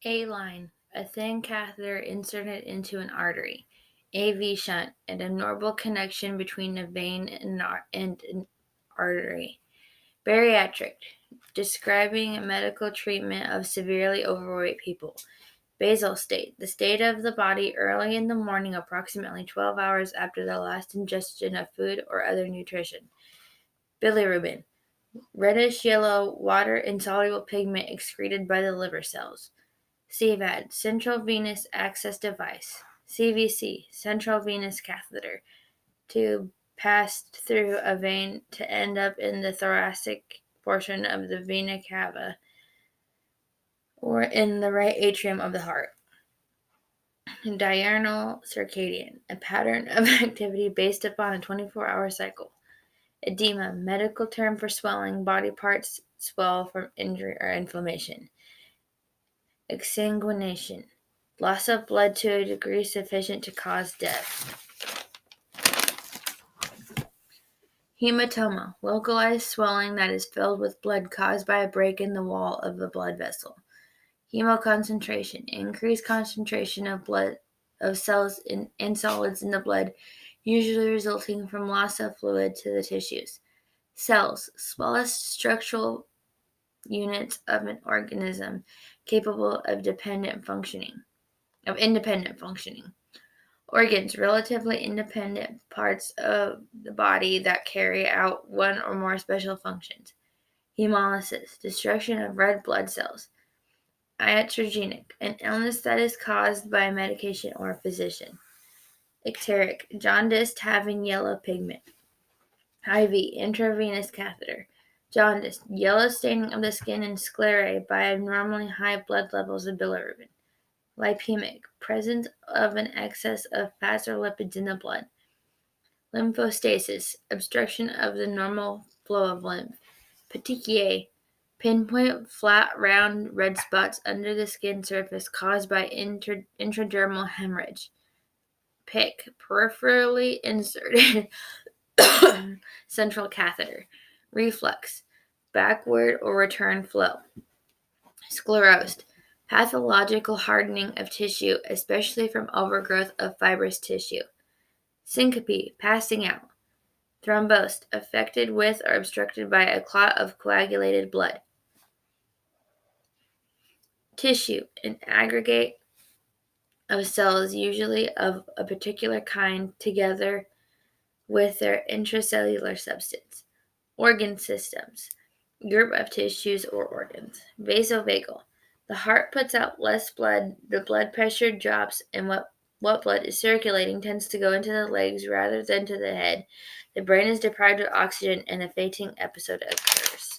A-line, a thin catheter inserted into an artery. AV shunt, an abnormal connection between a vein and an artery. Bariatric, describing a medical treatment of severely overweight people. Basal state, the state of the body early in the morning, approximately 12 hours after the last ingestion of food or other nutrition. Bilirubin, reddish yellow, water insoluble pigment excreted by the liver cells. CVAD, central venous access device. CVC, central venous catheter, tube passed through a vein to end up in the thoracic portion of the vena cava or in the right atrium of the heart. Diurnal circadian, a pattern of activity based upon a 24-hour cycle. Edema, medical term for swelling, body parts swell from injury or inflammation. Exsanguination, loss of blood to a degree sufficient to cause death. Hematoma, localized swelling that is filled with blood caused by a break in the wall of the blood vessel. Hemoconcentration, increased concentration of cells and solids in the blood, usually resulting from loss of fluid to the tissues. Cells, smallest structural units of an organism capable of independent functioning. Organs, relatively independent parts of the body that carry out one or more special functions. Hemolysis, destruction of red blood cells. Iatrogenic, an illness that is caused by a medication or a physician. Icteric, jaundice having yellow pigment. IV, intravenous catheter. Jaundice, yellow staining of the skin and sclerae by abnormally high blood levels of bilirubin. Lipemic, presence of an excess of fats or lipids in the blood. Lymphostasis, obstruction of the normal flow of lymph. Petechiae, pinpoint flat round red spots under the skin surface caused by intradermal hemorrhage. PIC, peripherally inserted central catheter. Reflux, backward or return flow. Sclerosed, pathological hardening of tissue, especially from overgrowth of fibrous tissue. Syncope, passing out. Thrombosed, affected with or obstructed by a clot of coagulated blood. Tissue, an aggregate of cells, usually of a particular kind, together with their intracellular substance. Organ systems, group of tissues or organs. Vasovagal, the heart puts out less blood, the blood pressure drops, and what blood is circulating tends to go into the legs rather than to the head. The brain is deprived of oxygen and a fainting episode occurs.